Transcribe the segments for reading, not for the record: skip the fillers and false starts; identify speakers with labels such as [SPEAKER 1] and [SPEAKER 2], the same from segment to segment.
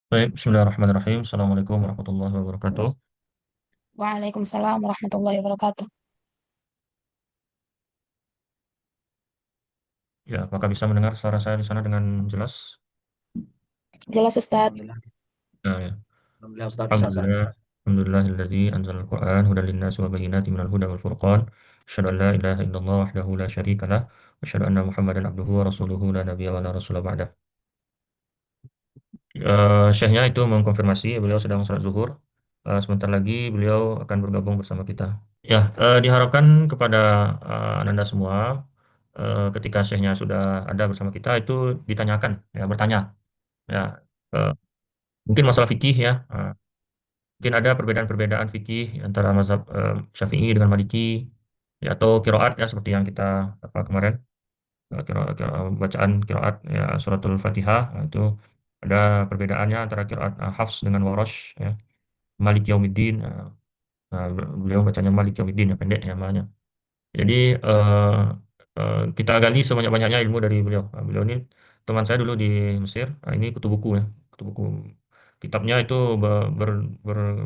[SPEAKER 1] Baik, bismillahirrahmanirrahim. Assalamualaikum warahmatullahi wabarakatuh.
[SPEAKER 2] Waalaikumsalam warahmatullahi wabarakatuh.
[SPEAKER 1] Ya, apakah bisa mendengar suara saya di sana dengan jelas?
[SPEAKER 2] Jelas Ustadz.
[SPEAKER 3] Alhamdulillah,
[SPEAKER 1] Ya, ya.
[SPEAKER 3] alhamdulillah Ustaz bisa Ustaz.
[SPEAKER 1] Alhamdulillah. Alhamdulillahilladzi anzalal Qur'an hudan linnasi wa bayyinatin minal huda wal furqan. Asyhadu an la ilaha illallah wahdahu la syarika lah. Wa asyhadu anna Muhammadan abduhu wa rasuluhu la nabiyya wa la rasula ba'dah. Syekhnya itu mengkonfirmasi beliau sedang salat zuhur. Sebentar lagi beliau akan bergabung bersama kita. Ya, diharapkan kepada Ananda semua ketika syekhnya sudah ada bersama kita itu ditanyakan, ya bertanya, ya eh, mungkin masalah fikih ya, mungkin ada perbedaan-perbedaan fikih antara mazhab Syafi'i dengan Maliki, ya atau kiroat ya seperti yang kita apa kemarin bacaan kiroat ya suratul Fatihah itu ada perbedaannya antara kiroat Hafs dengan Warash ya. Malik Yaumiddin, beliau bacanya Malik Yaumiddin ya pendek ya namanya. Jadi eh, kita gali sebanyak-banyaknya ilmu dari beliau. Beliau ini teman saya dulu di Mesir. Ini kutu buku ya, kutu buku. Kitabnya itu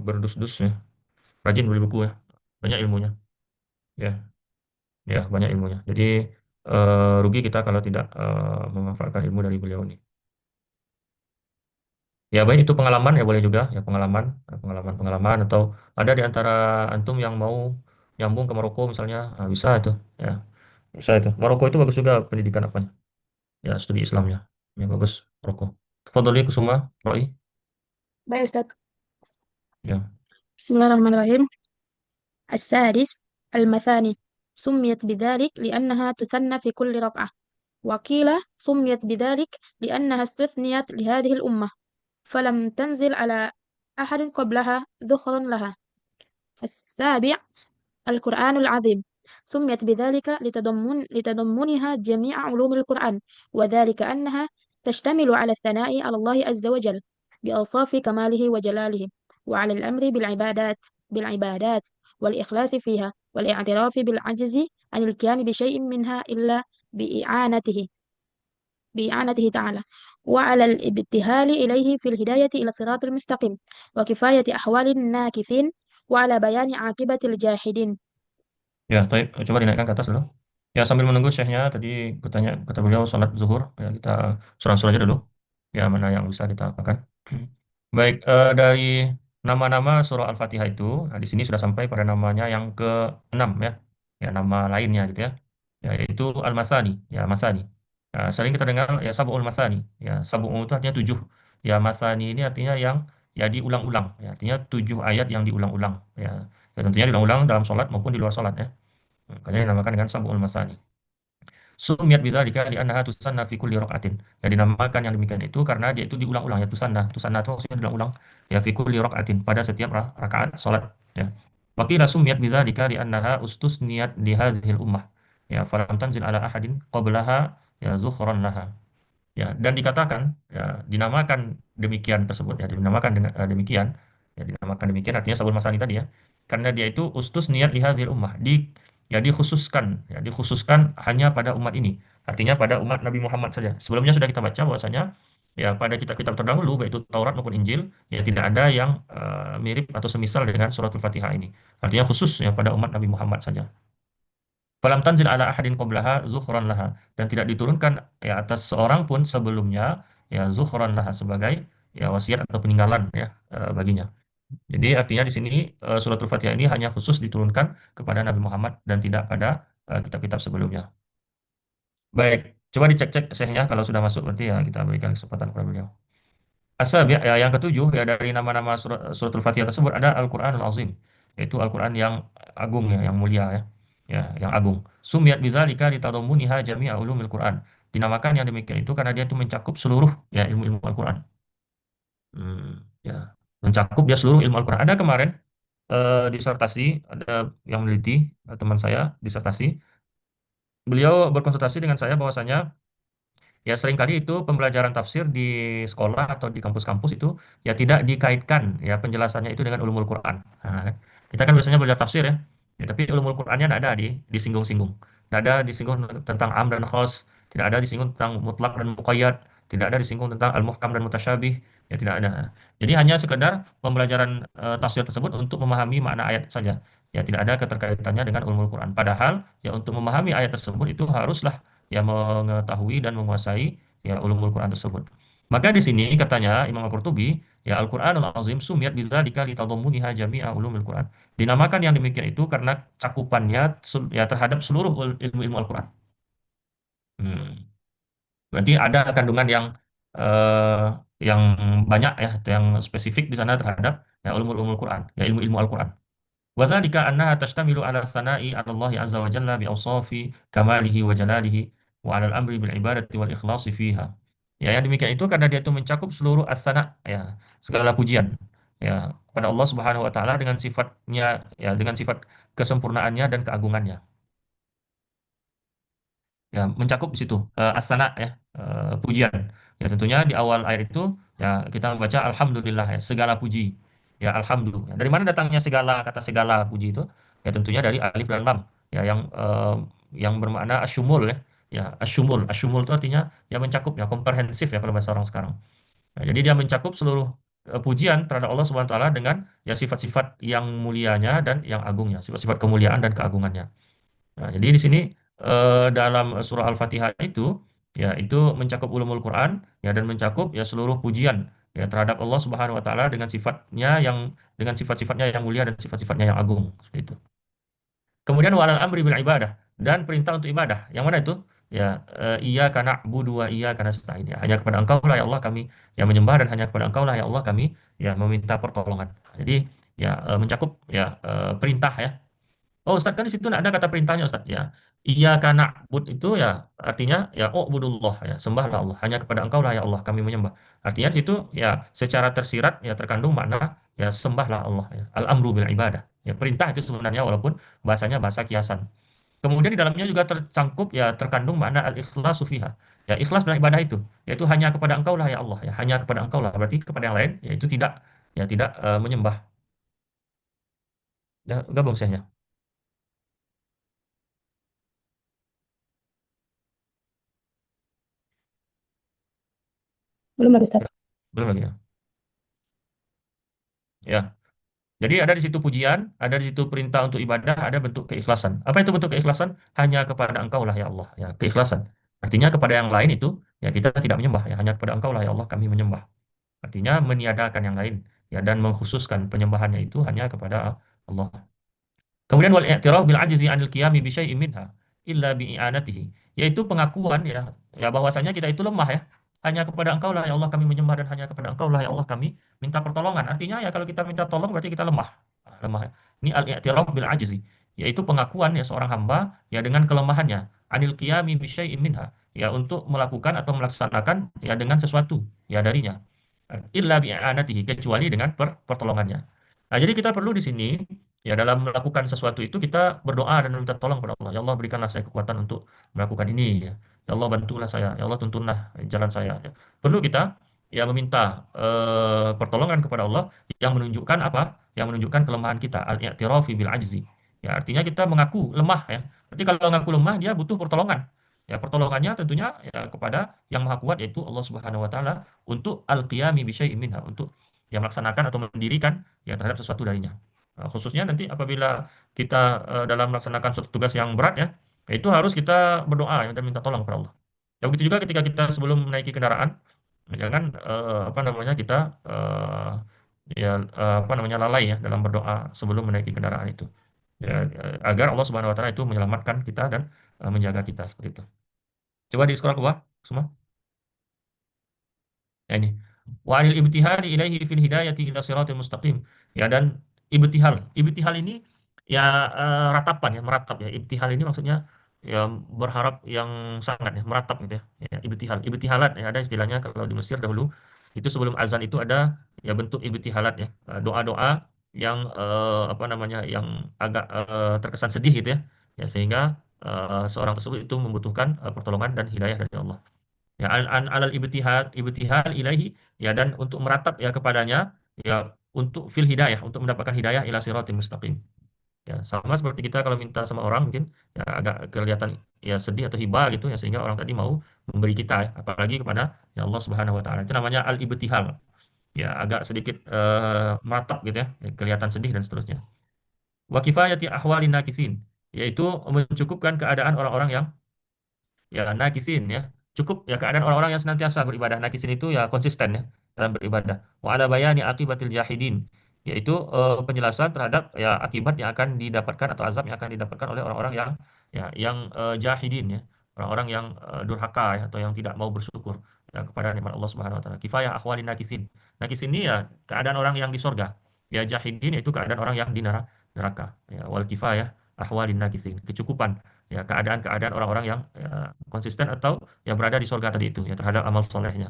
[SPEAKER 1] berdus-dus ya. Rajin beli buku ya. Banyak ilmunya. Ya, ya banyak ilmunya. Jadi rugi kita kalau tidak memanfaatkan ilmu dari beliau ini. Ya baik itu pengalaman ya boleh juga ya pengalaman atau ada di antara antum yang mau nyambung ke Maroko misalnya, bisa itu ya. Bisa itu. Maroko itu bagus juga pendidikan apanya. Ya studi Islamnya ya bagus rokok. Tafadhali Kusuma Roy.
[SPEAKER 2] Baik Ustadz.
[SPEAKER 1] Ya.
[SPEAKER 2] Bismillahirrahmanirrahim. السادس المثاني سميت بذلك لأنها تثنى في كل ركعة، وقيل سميت بذلك لأنها استثنيت لهذه الأمة فلم تنزل على أحد قبلها ذخرا لها. السابع القرآن العظيم سميت بذلك لتضمنها جميع علوم القرآن، وذلك أنها تشتمل على الثناء على الله عز وجل بأوصاف كماله وجلاله، وعلى الأمر بالعبادات والإخلاص فيها، والاعتراف بالعجز عن القيام بشيء منها إلا بإعانته بإعانته تعالى، وعلى الابتهال إليه في الهداية إلى الصراط المستقيم، وكفاية أحوال الناكثين، وعلى بيان عاقبة الجاحدين.
[SPEAKER 1] Ya, baik. Coba dinaikkan ke atas dulu. Ya, sambil menunggu syekhnya, tadi kutanya, kata beliau sholat zuhur. Ya, kita surah-surah aja dulu. Ya, mana yang bisa kita apakan. Baik, dari nama-nama surah Al-Fatihah itu, nah, di sini sudah sampai pada namanya yang ke-6 ya. Ya, nama lainnya gitu ya. Ya, yaitu Al-Masani. Ya, Masani. Ya, sering kita dengar ya Sab'ul Masani. Ya, Sab'ul itu artinya 7. Ya, Masani ini artinya yang ya diulang-ulang. Ya, artinya 7 ayat yang diulang-ulang. Ya, ya tentunya diulang-ulang dalam sholat maupun di luar sholat ya. Makanya dinamakan dengan Sab'ul Masani. Sumiyat bidzalika li'annaha tusanna fi kulli rakaatin. Ya dinamakan yang demikian itu karena dia itu diulang-ulang ya tusanna. Tusanna itu maksudnya diulang-ulang ya fi kulli rakaatin pada setiap rakaat salat ya. Wa qila sumiyat bidzalika li'annaha ustusniyat li hadhil ummah. Ya falam tanzil ala ahadin qablaha ya zukhran laha. Ya, dan dikatakan ya dinamakan demikian tersebut ya dinamakan dengan demikian ya dinamakan demikian artinya sabul masani tadi ya karena dia itu ustus niat lihadzil ummah ya dikhususkan hanya pada umat ini artinya pada umat Nabi Muhammad saja. Sebelumnya sudah kita baca bahwasanya ya pada kitab-kitab terdahulu baik itu Taurat maupun Injil ya tidak ada yang mirip atau semisal dengan suratul Fatihah ini artinya khusus ya pada umat Nabi Muhammad saja. Falam tanzil ala ahadin qablaha zukhran laha dan tidak diturunkan ya atas seorang pun sebelumnya ya zukhran laha sebagai ya wasiat atau peninggalan ya baginya. Jadi artinya di sini suratul Fatihah ini hanya khusus diturunkan kepada Nabi Muhammad dan tidak pada kitab-kitab sebelumnya. Baik, coba dicek-cek syekhnya kalau sudah masuk berarti ya kita berikan kesempatan kepada beliau. Asabi' ya yang ketujuh ya dari nama-nama suratul Fatihah tersebut ada Al-Qur'anul Azim, yaitu Al-Qur'an yang agung ya, yang mulia ya. Ya, yang agung. Sumiyat bidzalika litadammuniha jami'a ulumil Qur'an. Dinamakan yang demikian itu karena dia itu mencakup seluruh ya ilmu-ilmu Al-Qur'an. Ya, mencakup dia seluruh ilmu Al-Qur'an. Ada kemarin disertasi, ada yang meneliti teman saya disertasi. Beliau berkonsultasi dengan saya bahwasanya ya seringkali itu pembelajaran tafsir di sekolah atau di kampus-kampus itu ya tidak dikaitkan ya penjelasannya itu dengan ulumul Quran. Nah, kan. Kita kan biasanya belajar tafsir ya, ya tapi ulumul Qurannya tidak ada disinggung-singgung. Tidak ada disinggung tentang am dan khos, tidak ada disinggung tentang mutlak dan muqayyad, tidak ada disinggung tentang al-muhkam dan mutasyabih. Ya tidak ada. Jadi hanya sekedar pembelajaran tafsir tersebut untuk memahami makna ayat saja. Ya tidak ada keterkaitannya dengan ulumul Quran. Padahal ya untuk memahami ayat tersebut itu haruslah ya mengetahui dan menguasai ya ulumul Quran tersebut. Maka di sini katanya Imam Al-Qurtubi, ya Al-Qur'anul Azim sumiyat bidzalika litadammuniha jami'a ulumul Quran. Dinamakan yang demikian itu karena cakupannya ya terhadap seluruh ilmu-ilmu Al-Quran. Hmm. Berarti ada kandungan eh, yang banyak ya, yang spesifik di sana terhadap ya ulumul Quran, ya ilmu-ilmu Al-Quran. Wadzalika annaha tashtamilu ala tsana'i 'ala Allah azza wa jalla bi awsafi kamalihi wa jalalihi wa 'ala al-amri bil ibadati wal ikhlasi fiha. Ya, yang demikian itu karena dia itu mencakup seluruh as-sana, ya, segala pujian ya kepada Allah Subhanahu wa taala dengan sifatnya, ya dengan sifat kesempurnaannya dan keagungannya. Ya mencakup di situ asana ya, pujian ya tentunya di awal ayat itu ya kita membaca alhamdulillah ya segala puji ya alhamdulillah. Dari mana datangnya segala, kata segala puji itu? Ya tentunya dari alif dan lam ya yang bermakna asyumul ya. Ya asyumul, asyumul itu artinya ya mencakup ya komprehensif ya kalau bahasa orang sekarang. Nah, jadi dia mencakup seluruh pujian terhadap Allah Subhanahu wa taala dengan ya sifat-sifat yang mulianya dan yang agungnya, sifat-sifat kemuliaan dan keagungannya. Nah, jadi di sini dalam surah Al-Fatihah itu ya itu mencakup ulumul Quran ya dan mencakup ya seluruh pujian ya terhadap Allah Subhanahu wa taala dengan sifat-sifatnya yang mulia dan sifat-sifatnya yang agung seperti itu. Kemudian walal amri bil ibadah dan perintah untuk ibadah. Yang mana itu? Ya iya karena budu wa iya karena nasta'in. Ya, hanya kepada Engkau lah ya Allah kami yang menyembah dan hanya kepada Engkau lah ya Allah kami ya meminta pertolongan. Jadi ya mencakup ya perintah ya. Oh Ustaz kan di situ nggak ada kata perintahnya Ustaz ya. Iya karena bud itu ya artinya ya oh budullah ya sembahlah Allah hanya kepada Engkau lah ya Allah kami menyembah. Artinya di situ ya secara tersirat ya terkandung makna ya sembahlah Allah ya. Al-amru bil ibadah. Ya perintah itu sebenarnya walaupun bahasanya bahasa kiasan. Kemudian di dalamnya juga tercangkup ya terkandung makna al-ikhlasu fiha. Ya ikhlas dalam ibadah itu yaitu hanya kepada Engkau lah ya Allah ya hanya kepada Engkau lah berarti kepada yang lain yaitu tidak ya tidak menyembah. Ya, gabung saya.
[SPEAKER 2] Belum lagi Ustaz.
[SPEAKER 1] Ya, belum lagi ya. Ya. Jadi ada di situ pujian, ada di situ perintah untuk ibadah, ada bentuk keikhlasan. Apa itu bentuk keikhlasan? Hanya kepada Engkau lah ya Allah, ya keikhlasan. Artinya kepada yang lain itu ya kita tidak menyembah ya hanya kepada Engkau lah ya Allah kami menyembah. Artinya meniadakan yang lain ya dan mengkhususkan penyembahannya itu hanya kepada Allah. Kemudian wal i'tiraf bil ajzi anil qiyami bi syai'in minha illa bi i'anatihi, yaitu pengakuan ya bahwasanya kita itu lemah ya. Hanya kepada Engkau lah ya Allah kami menyembah dan hanya kepada Engkau lah ya Allah kami minta pertolongan. Artinya ya kalau kita minta tolong berarti kita lemah. Nah, lemah. Ya. Ini al-i'tiraf bil ajzi, yaitu pengakuan ya seorang hamba ya dengan kelemahannya anil qiyami bi syai'in minha, ya untuk melakukan atau melaksanakan ya dengan sesuatu ya darinya. Illa bi i'anatihi kecuali dengan pertolongannya. Nah, jadi kita perlu di sini ya dalam melakukan sesuatu itu kita berdoa dan meminta tolong kepada Allah. Ya Allah berikanlah saya kekuatan untuk melakukan ini ya. Ya Allah bantulah saya. Ya Allah tuntunlah jalan saya. Ya. Perlu kita ya meminta pertolongan kepada Allah yang menunjukkan apa? Yang menunjukkan kelemahan kita. Al-i'tirafi bil ajzi. Ya artinya kita mengaku lemah ya. Berarti kalau mengaku lemah dia butuh pertolongan. Ya pertolongannya tentunya ya kepada yang Maha Kuat yaitu Allah Subhanahu wa taala untuk al-qiyami bi syai'in minha untuk yang melaksanakan atau mendirikan ya terhadap sesuatu darinya. Khususnya nanti apabila kita dalam melaksanakan suatu tugas yang berat ya, itu harus kita berdoa ya, dan minta tolong kepada Allah. Ya begitu juga ketika kita sebelum menaiki kendaraan, jangan apa namanya kita ya apa namanya lalai ya dalam berdoa sebelum menaiki kendaraan itu. Ya, agar Allah Subhanahu wa taala itu menyelamatkan kita dan menjaga kita seperti itu. Coba di scroll ke bawah semua. Ya ini. Wa anil ibtihali ilaihi fil hidayati ila siratal mustaqim. Ya dan ibtihal. Ibtihal ini ya ratapan ya, meratap ya. Ibtihal ini maksudnya ya berharap yang sangat ya, meratap gitu ya. Ya, ibtihal. Ibtihalat ya ada istilahnya kalau di Mesir dahulu. Itu sebelum azan itu ada ya bentuk ibtihalat ya. Doa-doa yang apa namanya yang agak terkesan sedih gitu ya. Ya sehingga seorang tersebut itu membutuhkan pertolongan dan hidayah dari Allah. Ya an alal ibtihal ilaihi ya dan untuk meratap ya kepadanya ya untuk fil hidayah untuk mendapatkan hidayah ila siratal mustaqim. Ya sama seperti kita kalau minta sama orang mungkin ya agak kelihatan ya sedih atau hibah gitu ya sehingga orang tadi mau memberi kita ya, apalagi kepada ya Allah Subhanahu wa taala. Itu namanya al ibtihal. ya agak sedikit meratap gitu ya, kelihatan sedih dan seterusnya. Wa kifayati ahwalin nakisin, yaitu mencukupkan keadaan orang-orang yang ya nakisin ya, cukup ya keadaan orang-orang yang senantiasa beribadah. Nakisin itu ya konsisten ya dalam beribadah. Wa ala bayani akibatil jahidin, yaitu penjelasan terhadap ya akibat yang akan didapatkan atau azab yang akan didapatkan oleh orang-orang yang yang jahidin ya, orang-orang yang durhaka ya, atau yang tidak mau bersyukur ya, kepada nikmat Allah Subhanahu wa taala. Kifayah ahwalin nakisin. Nakisin ini ya keadaan orang yang di sorga. Ya jahidin itu keadaan orang yang di neraka. Ya, wal kifayah ahwalin nakisin. Kecukupan ya keadaan-keadaan orang-orang yang ya, konsisten atau yang berada di surga tadi itu ya terhadap amal solehnya.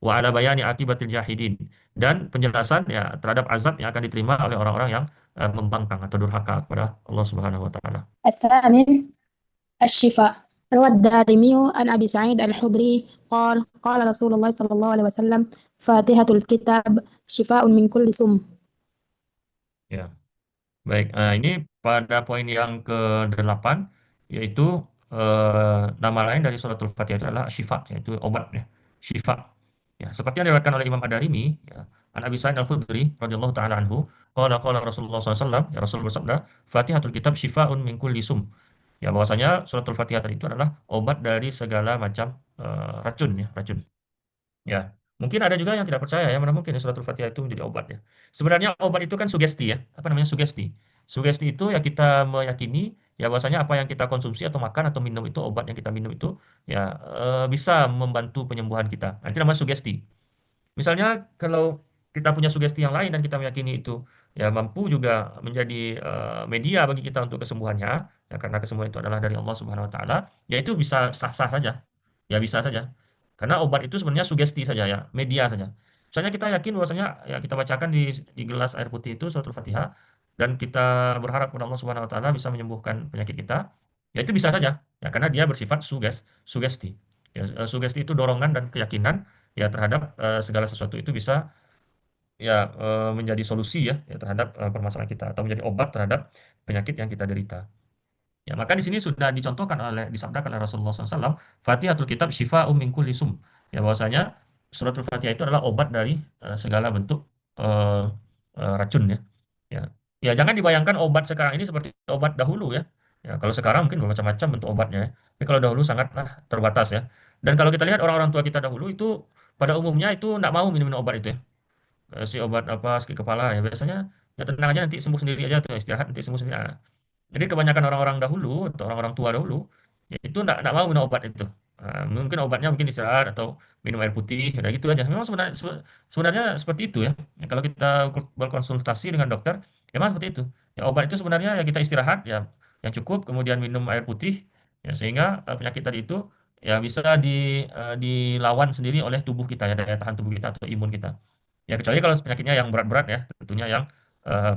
[SPEAKER 1] Wa ala bayani akibatil jahidin, dan penjelasan ya terhadap azab yang akan diterima oleh orang-orang yang membangkang atau durhaka kepada Allah Subhanahu wa taala.
[SPEAKER 2] الثامن الشفاء. روى الدارمي عن أبي سعيد الخدري قال قال رسول الله صلى الله عليه وسلم فاتحة الكتاب شفاء من كل سم.
[SPEAKER 1] Ya, baik. Ini pada poin yang ke-8, yaitu nama lain dari suratul Fatihah itu adalah syifa, yaitu obat ya. Syifa. Ya, seperti yang diriwayatkan oleh Imam Ad-Darimi ya, An Abi Sa'id Al-Khudri radhiyallahu taala anhu, qala Rasulullah SAW, ya Rasul bersabda, Fatihatul kitab syifaun min kulli sum. Ya, bahwasanya suratul Fatihah tadi itu adalah obat dari segala macam racun ya, racun. Ya, mungkin ada juga yang tidak percaya ya, mana mungkin ya suratul Fatihah itu menjadi obat ya. Sebenarnya obat itu kan sugesti ya. Apa namanya sugesti? Sugesti itu ya kita meyakini ya bahwasanya apa yang kita konsumsi atau makan atau minum itu, obat yang kita minum itu ya bisa membantu penyembuhan kita. Nah, itu namanya sugesti. Misalnya kalau kita punya sugesti yang lain dan kita meyakini itu ya mampu juga menjadi media bagi kita untuk kesembuhannya, ya karena kesembuhan itu adalah dari Allah Subhanahu wa taala, ya itu bisa sah-sah saja. Ya bisa saja. Karena obat itu sebenarnya sugesti saja ya, media saja. Misalnya kita yakin bahwasanya ya kita bacakan di gelas air putih itu suratul Fatihah dan kita berharap kepada Allah Subhanahu wa taala bisa menyembuhkan penyakit kita, ya itu bisa saja. Ya karena dia bersifat sugesti. Ya, sugesti itu dorongan dan keyakinan ya terhadap segala sesuatu itu bisa ya menjadi solusi ya, ya terhadap permasalahan kita atau menjadi obat terhadap penyakit yang kita derita. Ya, maka di sini sudah dicontohkan oleh disabdakan oleh Rasulullah SAW, Fatihatul Kitab Syifa'um min kulli sum. Ya bahwasanya suratul Fatihah itu adalah obat dari segala bentuk eh, racun ya. Ya. Ya, jangan dibayangkan obat sekarang ini seperti obat dahulu ya. Ya, kalau sekarang mungkin bermacam-macam bentuk obatnya ya. Tapi kalau dahulu sangatlah terbatas ya. Dan kalau kita lihat orang-orang tua kita dahulu itu pada umumnya itu tidak mau minum obat itu ya. Si obat apa sakit kepala ya biasanya ya tenang aja nanti sembuh sendiri aja tuh istirahat nanti sembuh sendiri. Nah, jadi kebanyakan orang-orang dahulu atau orang-orang tua dahulu ya itu enggak mau minum obat itu. Mungkin obatnya mungkin istirahat atau minum air putih, udah gitu aja. Memang sebenarnya seperti itu ya. Ya, kalau kita berkonsultasi dengan dokter, ya memang seperti itu. Ya obat itu sebenarnya ya kita istirahat ya yang cukup, kemudian minum air putih ya sehingga penyakit tadi itu ya bisa dilawan sendiri oleh tubuh kita ya, daya tahan tubuh kita atau imun kita. Ya kecuali kalau penyakitnya yang berat-berat ya, tentunya yang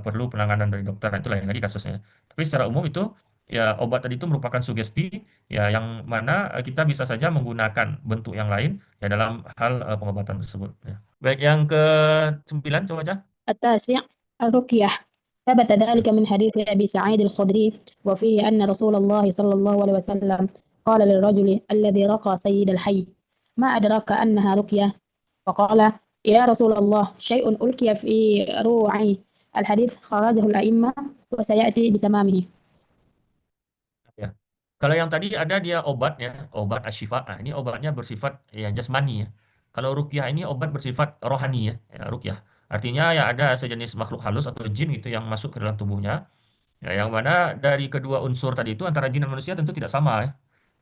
[SPEAKER 1] perlu penanganan dari dokter, nah, itu lain lagi kasusnya. Tapi secara umum itu ya obat tadi itu merupakan sugesti ya yang mana kita bisa saja menggunakan bentuk yang lain ya dalam hal pengobatan tersebut. Ya. Baik, yang ke-9 coba aja.
[SPEAKER 2] التاسع الرقية. ثبت ذلك من حديث أبي سعيد الخدري وفيه أن رسول الله صلى الله عليه وسلم قال للرجل الذي رقى سيد الحي ما أدراك أنها رقية؟ فقال يا رسول الله شيء ألقي في روعي. الحديث خرجه الأئمة وسيأتي بتمامه.
[SPEAKER 1] Ya. Kalau yang tadi ada dia obat ya, obat asyifa. Nah, ini obatnya bersifat ya jasmani ya. Kalau rukyah ini obat bersifat rohani ya, ya rukyah. Artinya ya ada sejenis makhluk halus atau jin itu yang masuk ke dalam tubuhnya. Ya, yang mana dari kedua unsur tadi itu antara jin dan manusia tentu tidak sama ya.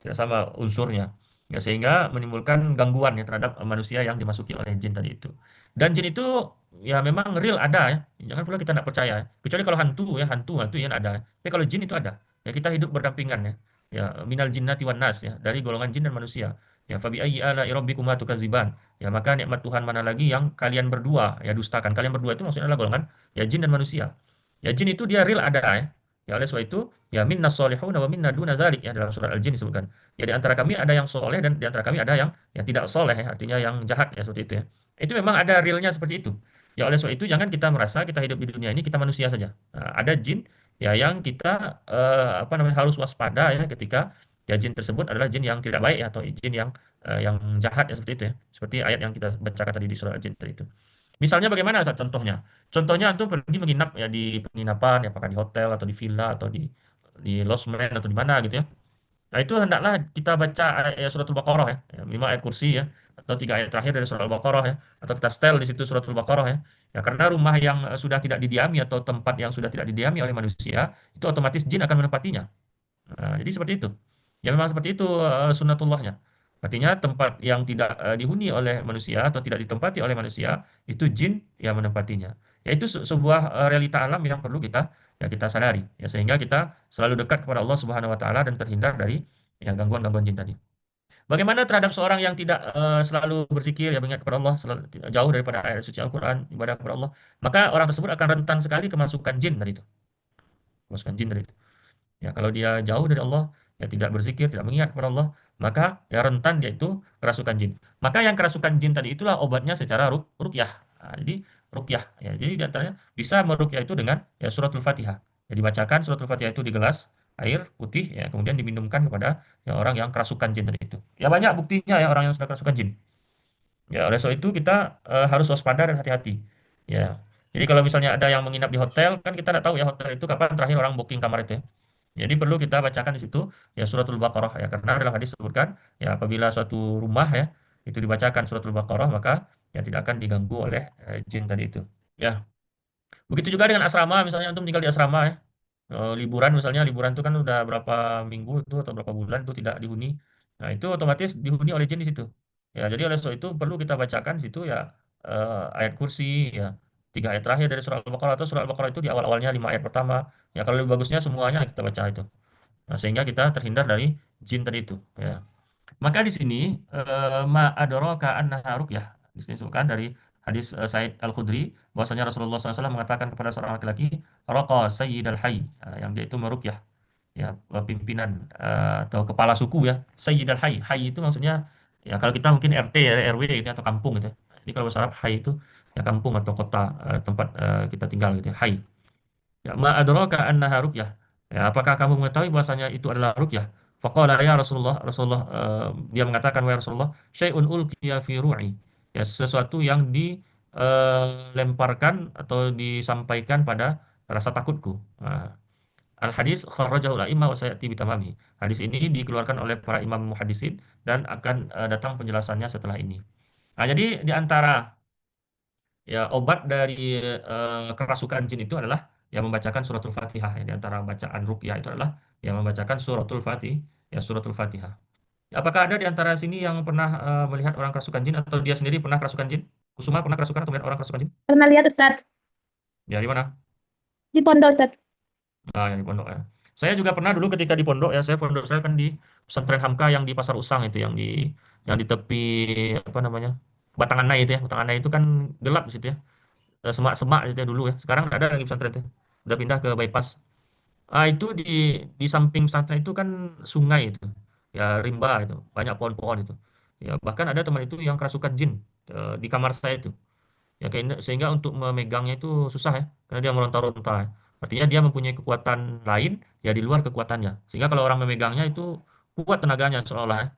[SPEAKER 1] Tidak sama unsurnya. Ya, sehingga menimbulkan gangguan ya terhadap manusia yang dimasuki oleh jin tadi itu. Dan jin itu ya memang real ada ya. Jangan pula kita tidak percaya. Kecuali kalau hantu ya, hantu ya ada. Tapi kalau jin itu ada. Ya kita hidup berdampingan ya. Ya minal jinnati wan nas ya, dari golongan jin dan manusia. Ya fabi ayyi ala rabbikuma tukadziban. Ya maka nikmat Tuhan mana lagi yang kalian berdua ya dustakan. Kalian berdua itu maksudnya adalah golongan ya jin dan manusia. Ya jin itu dia real ada ya. Ya oleh sebab itu ya minna solihun wa minna duna zalik ya dalam surat Al-Jin disebutkan. Ya di antara kami ada yang soleh dan di antara kami ada yang tidak soleh ya, artinya yang jahat ya seperti itu ya. Itu memang ada realnya seperti itu. Ya oleh sebab itu jangan kita merasa kita hidup di dunia ini kita manusia saja. Nah, ada jin ya yang kita apa namanya harus waspada ya ketika ya jin tersebut adalah jin yang tidak baik ya, atau jin yang jahat ya seperti itu ya. Seperti ayat yang kita bacakan tadi di surah Al-Jin tadi itu. Misalnya bagaimana Ustaz, contohnya? Contohnya antum pergi menginap ya di penginapan, ya apakah di hotel atau di villa atau di losmen atau di mana gitu ya. Nah, itu hendaklah kita baca ayat suratul Baqarah ya, 5 ayat kursi ya, atau 3 ayat terakhir dari surat Al-Baqarah ya, atau kita setel di situ suratul Baqarah ya. Ya, karena rumah yang sudah tidak didiami atau tempat yang sudah tidak didiami oleh manusia, itu otomatis jin akan menempatinya. Nah, jadi seperti itu. Ya memang seperti itu sunnatullahnya. Artinya tempat yang tidak dihuni oleh manusia atau tidak ditempati oleh manusia, itu jin yang menempatinya. Yaitu sebuah realita alam yang perlu kita sadari. Ya sehingga kita selalu dekat kepada Allah Subhanahu wa taala dan terhindar dari ya gangguan-gangguan jin tadi. Bagaimana terhadap seorang yang tidak selalu berzikir ya mengingat kepada Allah, selalu, jauh daripada ayat suci Al-Qur'an, ibadah kepada Allah, maka orang tersebut akan rentan sekali kemasukan jin tadi itu. Kemasukan jin tadi itu. Ya, kalau dia jauh dari Allah, ya tidak berzikir, tidak mengingat kepada Allah, maka ya rentan dia itu kerasukan jin. Maka yang kerasukan jin tadi itulah obatnya secara rukyah. Nah, jadi rukyah ya. Jadi di antaranya bisa merukyah itu dengan ya suratul Fatihah. Ya dibacakan suratul Fatihah itu di gelas air putih ya kemudian diminumkan kepada ya orang yang kerasukan jin tadi itu. Ya banyak buktinya ya orang yang sudah kerasukan jin. Ya, oleh sebab itu kita harus waspada dan hati-hati. Ya. Jadi kalau misalnya ada yang menginap di hotel, kan kita tidak tahu ya hotel itu kapan terakhir orang booking kamar itu ya. Jadi perlu kita bacakan di situ ya suratul Baqarah ya karena dalam hadis disebutkan ya apabila suatu rumah ya itu dibacakan suratul Baqarah maka ya tidak akan diganggu oleh jin tadi itu. Ya, begitu juga dengan asrama misalnya antum tinggal di asrama ya. Liburan misalnya liburan itu kan udah berapa minggu itu atau berapa bulan itu tidak dihuni. Nah, itu otomatis dihuni oleh jin di situ. Ya, jadi oleh sebab itu perlu kita bacakan di situ ya ayat kursi ya 3 ayat terakhir dari surah Al-Baqarah atau surah Al-Baqarah itu di awal-awalnya 5 ayat pertama. Ya kalau lebih bagusnya semuanya kita baca itu. Nah, sehingga kita terhindar dari jin tadi itu. Ya. Maka di sini ma adraka annaha ruqyah. Di sini disebutkan dari hadis Sa'id Al-Khudri bahwasanya Rasulullah SAW mengatakan kepada seorang laki-laki, raqa sayyidal hayy, yang dia itu meruqyah ya pimpinan atau kepala suku ya, sayyidal hayy. Hayy itu maksudnya ya kalau kita mungkin RT ya, RW gitu ya, atau kampung gitu ya. Jadi kalau bahasa Arab hayy itu ya kampung atau kota tempat kita tinggal gitu ya, hayy. Ya, ma adraka annaha ruqyah. Ya, apakah kamu mengetahui bahwasanya itu adalah ruqyah? Faqala ya Rasulullah, Rasulullah dia mengatakan wahai Rasulullah, syai'un ulqiya fi ru'i. Ya, sesuatu yang dilemparkan atau disampaikan pada rasa takutku. Nah, al hadis kharrajahu al-a'immah wa sayati bitamami. Hadis ini dikeluarkan oleh para imam muhaddisin dan akan datang penjelasannya setelah ini. Nah, jadi di antara ya obat dari kerasukan jin itu adalah yang membacakan suratul Fatihah. Ya, di antara bacaan ruqyah itu adalah yang membacakan suratul Fatih, ya suratul Fatihah. Ya, apakah ada di antara sini yang pernah melihat orang kerasukan jin atau dia sendiri pernah kerasukan jin? Kusuma pernah kerasukan atau melihat orang kerasukan jin?
[SPEAKER 2] Pernah lihat Ustadz
[SPEAKER 1] Ya di mana?
[SPEAKER 2] di pondok Ustadz.
[SPEAKER 1] Nah, yang di pondok ya. Saya juga pernah dulu ketika di pondok ya, saya pondok saya kan di pesantren Hamka yang di Pasar Usang itu yang di tepi apa namanya? Batangan itu ya. Batangan itu kan gelap di situ ya. Semak-semak gitu ya dulu ya. Sekarang nggak ada lagi pesantren itu. Udah pindah ke bypass. Itu di samping pesantren itu kan sungai itu. Ya rimba itu, banyak pohon-pohon itu. Ya bahkan ada teman itu yang kerasukan jin di kamar saya itu. Ya sehingga untuk memegangnya itu susah ya, karena dia meronta-ronta. Ya. Artinya dia mempunyai kekuatan lain ya di luar kekuatannya. Sehingga kalau orang memegangnya itu kuat tenaganya seolah-olah ya.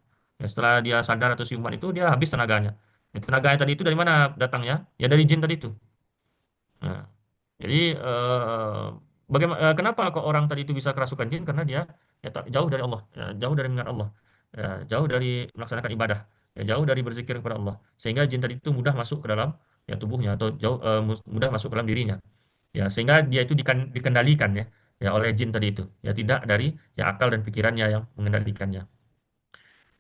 [SPEAKER 1] Ya, setelah dia sadar atau siuman itu dia habis tenaganya. Ya, tenaganya tadi itu dari mana datangnya? Ya dari jin tadi itu. Nah, jadi kenapa kok orang tadi itu bisa kerasukan jin? Karena dia ya, jauh dari Allah, ya, jauh dari mengingat Allah, ya, jauh dari melaksanakan ibadah, ya, jauh dari berzikir kepada Allah, sehingga jin tadi itu mudah masuk ke dalam ya tubuhnya atau mudah masuk ke dalam dirinya, ya sehingga dia itu dikendalikan ya oleh jin tadi itu, ya tidak dari ya akal dan pikirannya yang mengendalikannya.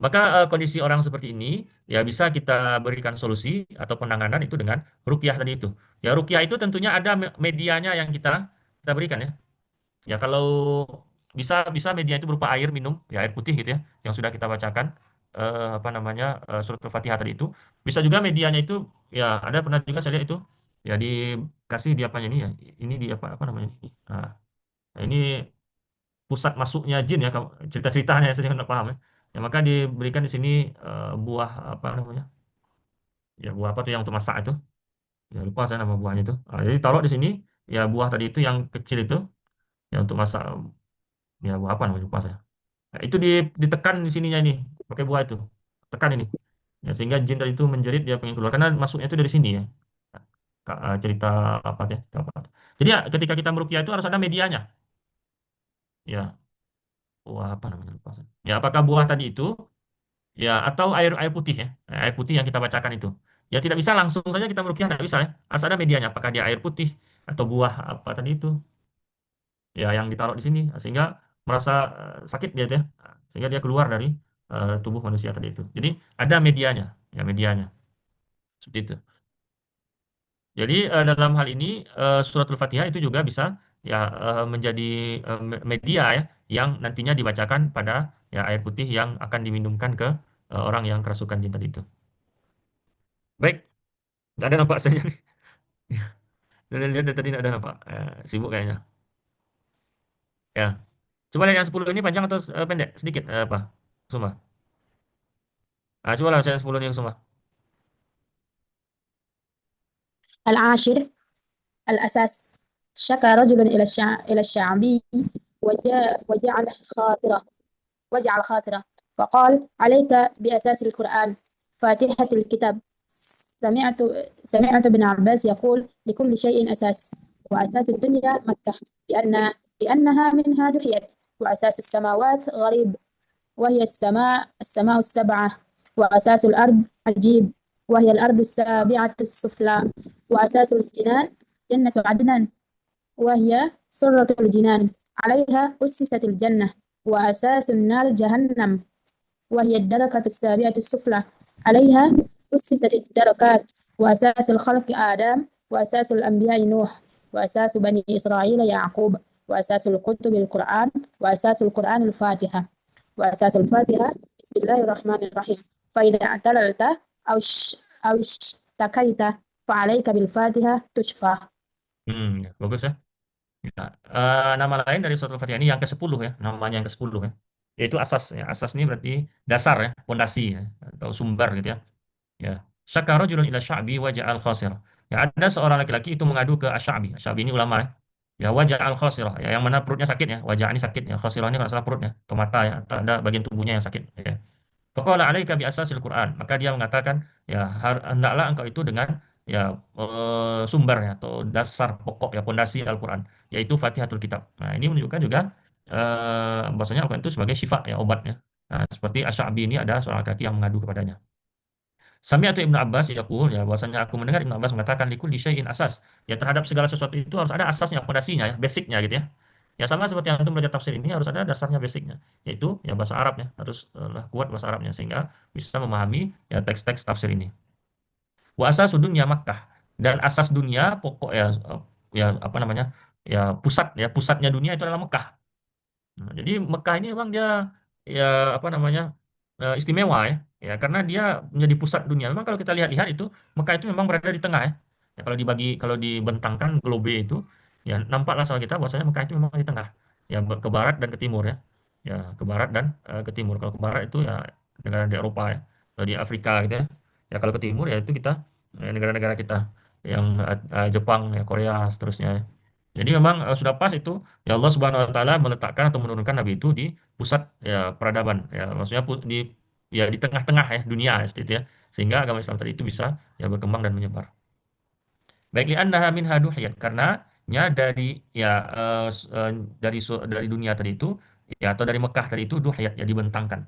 [SPEAKER 1] Maka kondisi orang seperti ini ya bisa kita berikan solusi atau penanganan itu dengan rukyah tadi itu. Ya rukyah itu tentunya ada medianya yang kita berikan ya. Ya kalau bisa bisa media itu berupa air minum, ya air putih gitu ya, yang sudah kita bacakan apa namanya surat Al-Fatihah tadi itu. Bisa juga medianya itu ya ada pernah juga saya lihat itu ya dikasih di apanya ini ya. Ini di apa apa namanya? Nah, ini pusat masuknya jin ya cerita-ceritanya saya nggak paham ya. Ya maka diberikan di sini buah apa namanya? Ya buah apa tuh yang untuk masak itu? Ya lupa saya nama buahnya itu. Jadi taruh di sini ya buah tadi itu yang kecil itu ya untuk masak ya buah apa namanya lupa saya. Nah, itu ditekan di sininya ini pakai buah itu. Tekan ini. Ya sehingga jin tadi itu menjerit dia pengen keluar karena masuknya itu dari sini ya. cerita apa deh. Apa. Jadi ya, ketika kita meruqyah itu harus ada medianya. Ya, buah apa namanya lupa saya. Ya, apakah buah tadi itu ya atau air air putih ya. Air putih yang kita bacakan itu. Ya tidak bisa langsung saja kita meruqyah, tidak bisa ya. Harus ada medianya. Apakah dia air putih atau buah apa tadi itu. Ya yang ditaruh di sini sehingga merasa sakit dia tuh ya. Sehingga dia keluar dari tubuh manusia tadi itu. Jadi ada medianya, ya medianya. Seperti itu. Jadi dalam hal ini suratul Fatihah itu juga bisa ya menjadi media ya yang nantinya dibacakan pada ya air putih yang akan diminumkan ke orang yang kerasukan jin tadi itu. Baik, nggak ada nampak saya nih. Dari lihat dari tadi nggak ada nampak. Sibuk kayaknya. Ya, coba lihat yang 10 ini panjang atau pendek? Sedikit apa? Semua. Coba lah saya 10 ini semua.
[SPEAKER 2] العاشر الأساس. شكى رجل إلى الشعبي وجعل خاسرة واجعل خاسرة، فقال عليك بأساس القرآن فاتحة الكتاب. سمعت سمعت ابن عباس يقول لكل شيء أساس، وأساس الدنيا مكة، لأنها منها دحيت، وأساس السماوات غريب وهي السماء السبعة، وأساس الأرض عجيب وهي الأرض السابعة السفلى، وأساس الجنان جنة عدنان وهي سرة الجنان، عليها أسست الجنة، وأساس النار جهنم وهي الدركة السابعة السفلى، عليها أسست الدركات، وأساس الخلق آدم، وأساس الأنبياء نوح، وأساس بني إسرائيل يعقوب، وأساس الكتب القرآن، وأساس القرآن الفاتحة، وأساس الفاتحة بسم الله الرحمن الرحيم، فإذا اعتللت أو اشتكيت فعليك بالفاتحة تشفى.
[SPEAKER 1] Ya, bagus ya. Ya, nama lain dari suratul Fatihah ini yang ke-10 ya, namanya yang ke-10 ya. Yaitu asas ya. Asas ini berarti dasar ya, pondasi ya, atau sumber gitu ya. Ya. Syaka rajulun ila sya'bi wa ja'al khasir. Ya, ada seorang laki-laki itu mengadu ke Asy-Sya'bi. Asy-Sya'bi ini ulama ya. Ya, wa ja'al khasirah. Ya, yang mana perutnya sakit ya. Wajah ini sakit ya. Khasirah ini kalau salah perutnya atau mata ya. Atau ada bagian tubuhnya yang sakit ya. Faqala 'alaika bi asasil Qur'an. Maka dia mengatakan, ya hendaklah engkau itu dengan ya sumbernya atau dasar pokok ya pondasi Al-Qur'an, yaitu Fatihatul Kitab. Nah, ini menunjukkan juga bahwasanya Al-Qur'an itu sebagai syifa ya obatnya. Nah, seperti Asy-Sya'bi ini ada seorang laki-laki yang mengadu kepadanya. Sami'atu Ibnu Abbas yaqul ya bahwasanya aku mendengar Ibnu Abbas mengatakan likulli syai'in asas. Ya terhadap segala sesuatu itu harus ada asasnya, pondasinya ya, basicnya gitu ya. Ya sama seperti yang antum belajar tafsir ini harus ada dasarnya basicnya, yaitu ya bahasa Arabnya, harus kuat bahasa Arabnya sehingga bisa memahami ya teks-teks tafsir ini. Wa asasud dunya Makkah, dan asas dunia pokok ya ya apa namanya? Ya pusatnya dunia itu adalah Mekah. Nah, jadi Mekah ini memang dia ya apa namanya istimewa ya, ya karena dia menjadi pusat dunia. Memang kalau kita lihat-lihat itu Mekah itu memang berada di tengah ya. Ya kalau dibentangkan globe itu ya nampaklah sama kita bahwasanya Mekah itu memang di tengah. Ya ke barat dan ke timur ya. Ya ke barat dan ke timur. Kalau ke barat itu ya negara di Eropa ya, kalau di Afrika gitu ya. Ya kalau ke timur ya itu kita negara-negara kita yang Jepang ya Korea seterusnya ya. Jadi memang sudah pas itu ya Allah Subhanahu wa taala meletakkan atau menurunkan nabi itu di pusat ya peradaban ya maksudnya di ya di tengah-tengah ya dunia ya, seperti itu ya. Sehingga agama Islam tadi itu bisa ya berkembang dan menyebar. Baik li'annaha minha duhiyat karena nya dari ya dari dunia tadi itu ya atau dari Mekah tadi itu duhiyat ya dibentangkan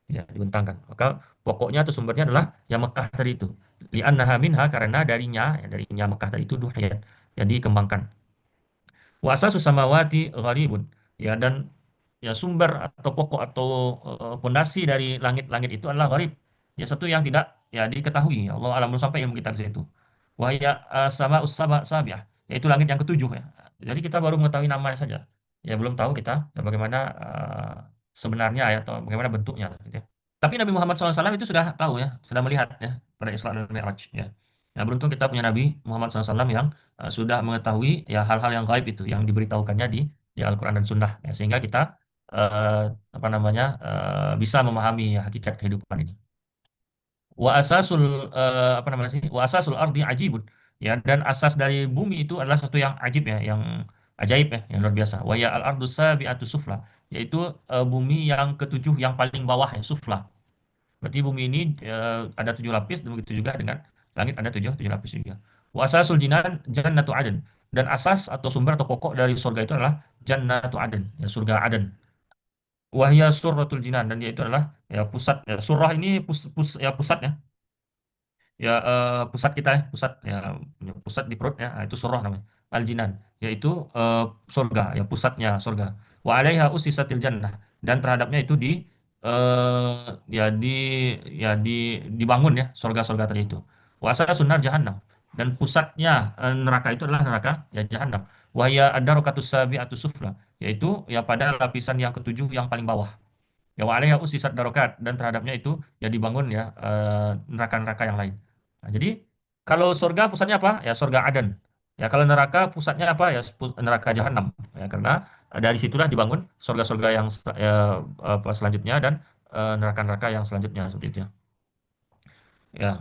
[SPEAKER 1] ya dibentangkan. Maka pokoknya atau sumbernya adalah yang Mekah tadi itu. Li'annaha minha karena darinya Mekah tadi itu duhiyat ya dikembangkan. Wa asasus samawati gharibun. Ya dan ya sumber atau pokok atau pondasi dari langit-langit itu adalah gharib. Ya satu yang tidak ya diketahui. Allah alam belum sampai ilmu kita ke situ. Wahya sama usaba sabiah, yaitu langit yang ketujuh ya. Jadi kita baru mengetahui namanya saja. Ya belum tahu kita ya, bagaimana sebenarnya ya atau bagaimana bentuknya gitu ya. Tapi Nabi Muhammad SAW itu sudah tahu ya, sudah melihat ya pada Isra dan Mi'raj ya. Nah, beruntung kita punya Nabi Muhammad SAW yang sudah mengetahui ya hal-hal yang gaib itu yang diberitahukannya di Al-Qur'an dan Sunnah ya, sehingga kita eh, apa namanya bisa memahami ya, hakikat kehidupan ini. Wa asasul apa namanya sih? Wa asasul ardi ajibun. Ya, dan asas dari bumi itu adalah sesuatu yang ajib ya, yang ajaib ya, yang luar biasa. Wa ya al ardu sabi'atu sufla, yaitu bumi yang ketujuh yang paling bawah ya, sufla. Berarti bumi ini ada 7 lapis, dan begitu juga dengan langit ada tujuh tujuh lapis juga. Wa asasul jinan jannatu adn. Dan asas atau sumber atau pokok dari surga itu adalah jannatu adn, ya surga Aden. Wahya surratul jinan, dan dia itu adalah ya pusat, ya surah ini ya pusatnya, ya pusat kita ya, pusat di perut ya, nah, itu surah namanya. Al-jinan, yaitu surga, ya pusatnya surga. Wa alaiha usisatil jannah, dan terhadapnya itu ya dibangun ya surga-surga tadi itu. Wa asasun nar jahannam, dan pusatnya neraka itu adalah neraka ya jahannam. Wa ya ad-darakatus sabi'atus sufla, yaitu ya pada lapisan yang ketujuh yang paling bawah. Ya wa alaiha usisat darokat, dan terhadapnya itu ya dibangun ya neraka-neraka yang lain. Nah, jadi kalau surga pusatnya apa? Ya surga Aden. Ya kalau neraka pusatnya apa? Ya neraka Jahanam. Ya karena dari situlah dibangun surga-surga yang apa, selanjutnya, dan neraka-neraka yang selanjutnya seperti itu ya. Ya,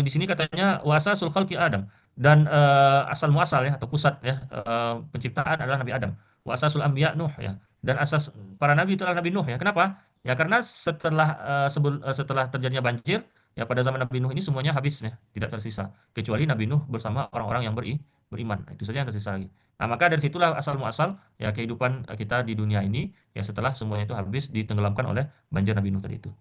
[SPEAKER 1] di sini katanya wasa sulkhal ki Adam, dan asal muasal ya atau pusat ya penciptaan adalah Nabi Adam. Wasa sul anbiya Nuh ya, dan asas para nabi itu adalah Nabi Nuh ya. Kenapa? Ya karena setelah terjadinya banjir ya pada zaman Nabi Nuh ini semuanya habis ya, tidak tersisa kecuali Nabi Nuh bersama orang-orang yang beriman. Nah, itu saja yang tersisa lagi. Nah, maka dari situlah asal muasal ya kehidupan kita di dunia ini ya setelah semuanya itu habis ditenggelamkan oleh banjir Nabi Nuh tadi itu.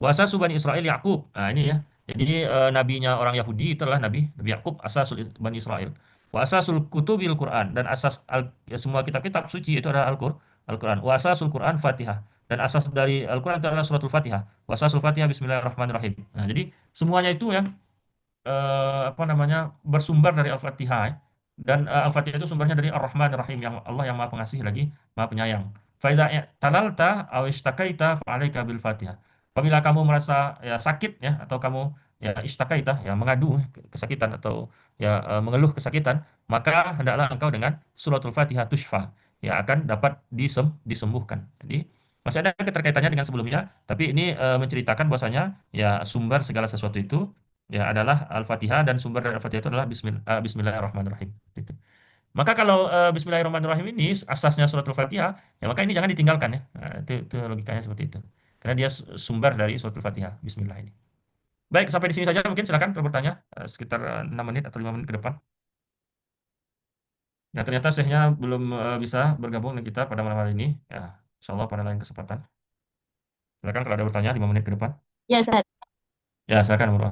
[SPEAKER 1] Wasa Bani Israel Yakub. Nah, ini ya. Jadi nabinya orang Yahudi itu adalah Nabi Yakub, asasul Bani Israel. Wa asasul kutubil Quran, dan asas ya, semua kitab-kitab suci itu adalah Al-Quran. Wa asasul Quran Fatihah, dan asas dari Al-Quran itu adalah suratul Fatihah. Wa asasul Fatihah Bismillahirrahmanirrahim. Nah, jadi semuanya itu ya apa namanya bersumber dari Al-Fatihah ya. Dan Al-Fatihah itu sumbernya dari Ar-Rahman Ar-Rahim, yang Allah yang Maha Pengasih lagi Maha Penyayang. Fa idza talalta aw ishtakaita fa 'alaika bil Fatihah. Apabila kamu merasa ya sakit ya, atau kamu ya istakaita ya mengadu kesakitan, atau ya mengeluh kesakitan, maka hendaklah engkau dengan suratul Fatihah tushfa, ya akan dapat disembuhkan. Jadi masih ada keterkaitannya dengan sebelumnya, tapi ini menceritakan bahwasanya ya sumber segala sesuatu itu ya adalah Al-Fatihah, dan sumber dari Al-Fatihah itu adalah Bismillahirrahmanirrahim. Gitu. Maka kalau Bismillahirrahmanirrahim ini asasnya surat Al-Fatihah, ya maka ini jangan ditinggalkan ya. Nah, itu logikanya seperti itu. Karena dia sumber dari surat Al-Fatihah, Bismillah ini. Baik, sampai di sini saja mungkin, silakan kalau bertanya sekitar 6 menit atau 5 menit ke depan. Nah, ternyata Syekhnya belum bisa bergabung dengan kita pada malam hari ini. Ya, insya Allah pada lain kesempatan. Silakan kalau ada bertanya 5 menit ke depan.
[SPEAKER 2] Ya, Ustaz.
[SPEAKER 1] Ya, silakan, Bro.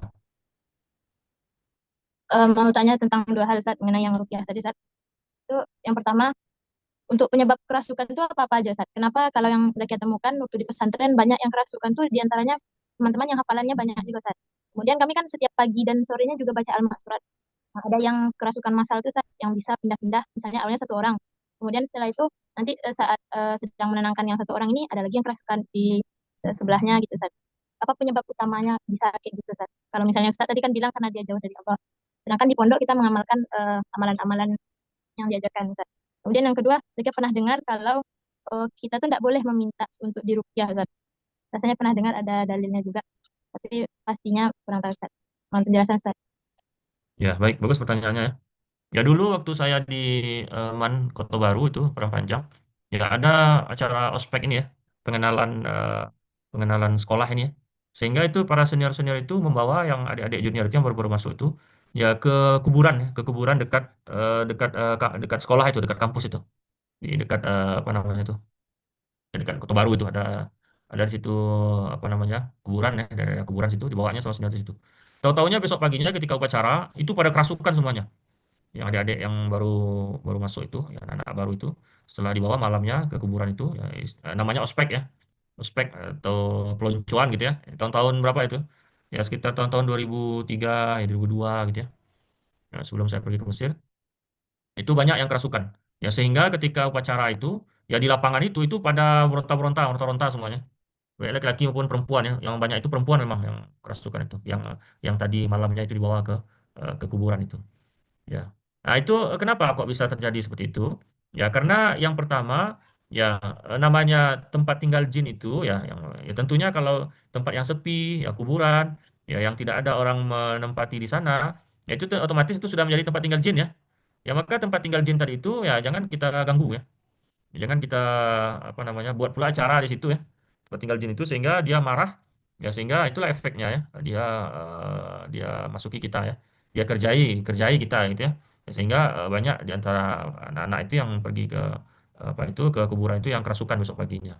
[SPEAKER 2] Mau tanya tentang dua hal, Ustaz, mengenai yang ruqyah tadi, Ustaz. Itu yang pertama, untuk penyebab kerasukan itu apa-apa aja, Ustaz? Kenapa kalau yang udah kita temukan waktu di pesantren banyak yang kerasukan tuh diantaranya teman-teman yang hafalannya banyak juga, Ustaz. Kemudian kami kan setiap pagi dan sorenya juga baca Al-Ma'surat. Nah, ada yang kerasukan massal itu, Ustaz, yang bisa pindah-pindah, misalnya awalnya satu orang. Kemudian setelah itu nanti saat sedang menenangkan yang satu orang ini ada lagi yang kerasukan di sebelahnya gitu, Ustaz. Apa penyebab utamanya bisa kayak gitu, Ustaz? Kalau misalnya Ustaz tadi kan bilang karena dia jauh dari Allah. Sedangkan di pondok kita mengamalkan amalan-amalan yang diajarkan, Ustaz. Kemudian yang kedua, saya pernah dengar kalau kita tuh tidak boleh meminta untuk diruqyah, Ustaz. Rasanya pernah dengar ada dalilnya juga, tapi pastinya kurang tahu, Ustaz. Mohon penjelasan, Ustaz.
[SPEAKER 1] Ya, baik, bagus pertanyaannya ya. Ya dulu waktu saya di MAN Kota Baru itu Perang Panjang, ya ada acara ospek ini ya, pengenalan pengenalan sekolah ini ya. Sehingga itu para senior-senior itu membawa yang adik-adik junior itu yang baru-baru masuk itu ya ke kuburan ya, ke kuburan dekat dekat sekolah itu, dekat kampus itu. Di dekat apa namanya itu? Ya, dekat Kota Baru itu ada di situ apa namanya? Kuburan ya, ada kuburan situ dibawanya sama senior di situ. Tahu-taunya besok paginya ketika upacara itu pada kerasukan semuanya, yang adik-adik yang baru baru masuk itu, ya anak-anak baru itu, setelah dibawa malamnya ke kuburan itu, ya namanya ospek ya, ospek atau peluncuran gitu ya, tahun-tahun berapa itu, ya sekitar tahun-tahun 2003 ya 2002 gitu ya. Nah, sebelum saya pergi ke Mesir itu banyak yang kerasukan, ya sehingga ketika upacara itu ya di lapangan itu pada beronta-beronta semuanya, baik laki-laki maupun perempuan ya, yang banyak itu perempuan memang yang kerasukan itu, yang tadi malamnya itu dibawa ke kuburan itu. Ya. Nah, itu kenapa kok bisa terjadi seperti itu? Ya, karena yang pertama, ya namanya tempat tinggal jin itu ya, ya tentunya kalau tempat yang sepi, ya kuburan, ya yang tidak ada orang menempati di sana, ya itu otomatis itu sudah menjadi tempat tinggal jin ya. Ya maka tempat tinggal jin tadi itu ya jangan kita ganggu ya. Jangan kita apa namanya buat pula acara di situ ya. Tempat tinggal jin itu sehingga dia marah, ya sehingga itulah efeknya ya. Dia masuki kita ya. dia kerjai kerjai kita gitu ya. Ya, sehingga banyak di antara anak-anak itu yang pergi ke apa itu ke kuburan itu yang kerasukan besok paginya.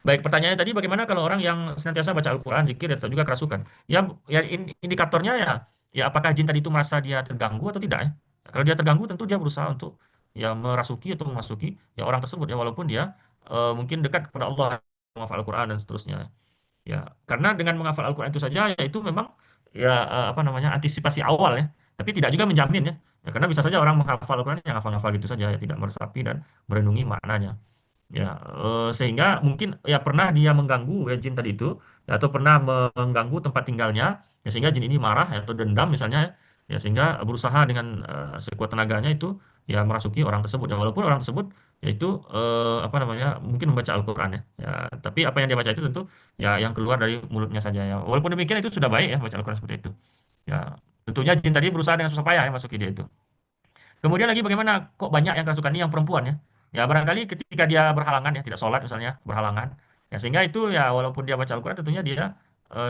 [SPEAKER 1] Baik, pertanyaannya tadi bagaimana kalau orang yang senantiasa baca Al-Quran, zikir, atau juga kerasukan? Ya, ya indikatornya ya, ya apakah jin tadi itu merasa dia terganggu atau tidak ya? Kalau dia terganggu, tentu dia berusaha untuk ya merasuki atau memasuki ya orang tersebut ya, walaupun dia mungkin dekat kepada Allah, menghafal Al-Quran dan seterusnya. Ya, karena dengan menghafal Al-Quran itu saja, ya itu memang ya apa namanya antisipasi awal ya. Tapi tidak juga menjamin ya. Ya, karena bisa saja orang menghafal Al-Quran yang hafal-hafal gitu saja, ya tidak meresapi dan merenungi maknanya. Ya, sehingga mungkin ya pernah dia mengganggu ya jin tadi itu, ya, atau pernah mengganggu tempat tinggalnya, ya, sehingga jin ini marah ya, atau dendam misalnya, ya sehingga berusaha dengan sekuat tenaganya itu ya merasuki orang tersebut. Ya, walaupun orang tersebut yaitu apa namanya mungkin membaca Al-Qur'an ya. Ya, tapi apa yang dia baca itu tentu ya yang keluar dari mulutnya saja ya. Walaupun demikian itu sudah baik ya baca Al-Qur'an seperti itu. Ya, tentunya jin tadi berusaha dengan susah payah ya masuki dia itu. Kemudian lagi bagaimana kok banyak yang kerasukan ini yang perempuan ya? Ya barangkali ketika dia berhalangan ya, tidak sholat misalnya, berhalangan. Ya sehingga itu ya walaupun dia baca Al-Quran tentunya dia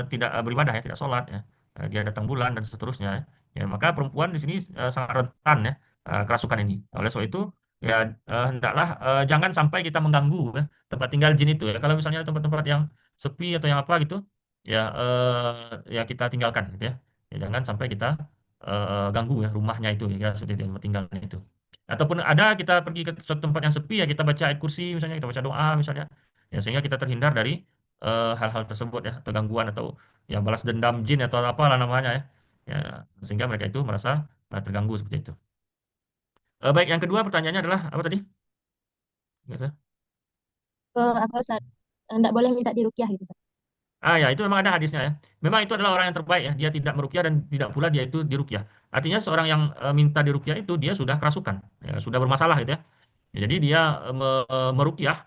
[SPEAKER 1] tidak beribadah ya, tidak sholat ya. Dia datang bulan dan seterusnya ya. Ya, maka perempuan di sini sangat rentan ya kerasukan ini. Oleh sebab itu ya hendaklah jangan sampai kita mengganggu ya, tempat tinggal jin itu ya. Kalau misalnya tempat-tempat yang sepi atau yang apa gitu ya ya kita tinggalkan gitu ya. Ya jangan sampai kita ganggu ya rumahnya itu ya seperti itu tempat tinggalnya itu. Ataupun ada kita pergi ke suatu tempat yang sepi ya kita baca ayat kursi misalnya kita baca doa misalnya ya sehingga kita terhindar dari hal-hal tersebut ya atau gangguan atau ya balas dendam jin atau apalah namanya ya. Ya sehingga mereka itu merasa terganggu seperti itu. Baik yang kedua pertanyaannya adalah apa tadi? Gitu.
[SPEAKER 2] Apa Ustaz? Nggak boleh minta diruqyah gitu Ustaz.
[SPEAKER 1] Ah ya, itu memang ada hadisnya ya. Memang itu adalah orang yang terbaik ya. Dia tidak meruqyah dan tidak pula dia itu diruqyah. Artinya seorang yang minta diruqyah itu dia sudah kerasukan, ya, sudah bermasalah gitu ya. Ya, jadi dia meruqyah,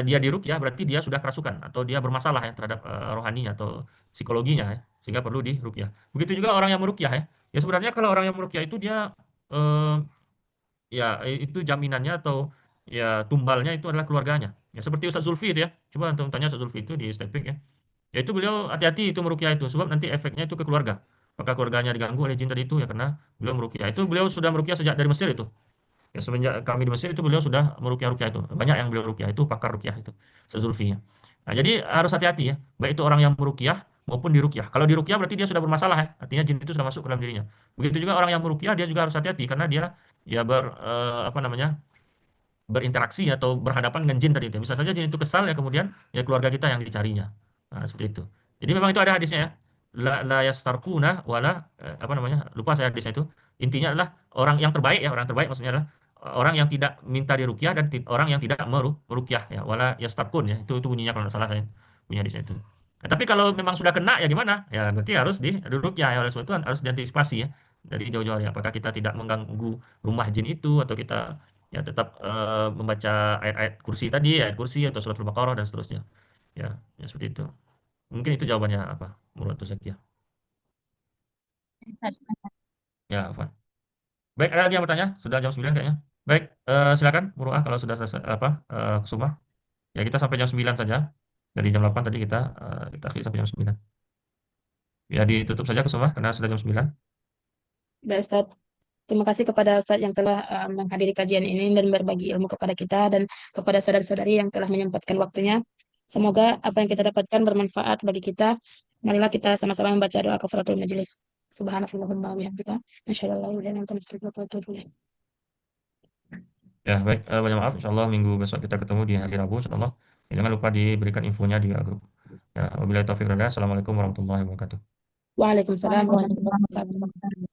[SPEAKER 1] dia diruqyah berarti dia sudah kerasukan atau dia bermasalah ya terhadap rohaninya atau psikologinya ya, sehingga perlu diruqyah. Begitu juga orang yang meruqyah ya. Ya sebenarnya kalau orang yang meruqyah itu dia eh, ya itu jaminannya atau ya tumbalnya itu adalah keluarganya. Ya seperti Ustaz Zulfi itu ya. Coba antum tanya Ustaz Zulfi itu di Stepik ya. Ya itu beliau hati-hati itu meruqyah itu sebab nanti efeknya itu ke keluarga. Maka keluarganya diganggu oleh jin tadi itu ya karena beliau meruqyah. Itu beliau sudah meruqyah sejak dari Mesir itu. Ya semenjak kami di Mesir itu beliau sudah meruqyah-ruqyah itu. Banyak yang beliau ruqyah itu pakar ruqyah itu. Sezulfinya. Nah, jadi harus hati-hati ya. Baik itu orang yang meruqyah maupun diruqyah. Kalau diruqyah berarti dia sudah bermasalah ya. Artinya jin itu sudah masuk ke dalam dirinya. Begitu juga orang yang meruqyah dia juga harus hati-hati karena dia ya apa namanya? Berinteraksi atau berhadapan dengan jin tadi itu. Bisa saja jin itu kesal ya kemudian ya keluarga kita yang dicarinya. Nah, seperti itu. Jadi memang itu ada hadisnya ya. La yastarquna wala apa namanya? Lupa saya hadisnya itu. Intinya adalah orang yang terbaik ya, orang terbaik maksudnya adalah orang yang tidak minta diruqyah dan orang yang tidak meruqyah ya, wala yastarqun ya. Itu bunyinya kalau nggak salah saya punya hadisnya itu. Nah, tapi kalau memang sudah kena ya gimana? Ya berarti harus diruqyah ya oleh sebab itu harus diantisipasi ya dari jauh-jauh ya. Apakah kita tidak mengganggu rumah jin itu atau kita ya tetap membaca ayat-ayat kursi tadi, ayat kursi atau surat Al-Baqarah dan seterusnya. Ya, ya seperti itu. Mungkin itu jawabannya apa menurut Zakia. Ya, Afwan. Baik, ada lagi yang bertanya? Sudah jam 9 kayaknya. Baik, silakan Muruah kalau sudah selesai apa Kusuma. Ya kita sampai jam 9 saja. Dari jam 8 tadi kita akhiri sampai jam 9. Ya ditutup saja Kusuma karena sudah jam 9.
[SPEAKER 2] Baik Ustaz. Terima kasih kepada Ustaz yang telah menghadiri kajian ini dan berbagi ilmu kepada kita dan kepada saudara-saudari yang telah menyempatkan waktunya. Semoga apa yang kita dapatkan bermanfaat bagi kita. Marilah kita sama-sama membaca doa kafaratul majelis. Subhanallahumma wa bihamdika, asyhadu an la ilaha illa anta, astaghfiruka wa atubu ilaik.
[SPEAKER 1] Ya, baik, banyak maaf insyaallah minggu besok kita ketemu di hari Rabu insyaallah. Ya, jangan lupa diberikan infonya di grup. Ya, wabillahi taufiq wal hidayah. Assalamualaikum warahmatullahi wabarakatuh.
[SPEAKER 2] Waalaikumsalam warahmatullahi wabarakatuh.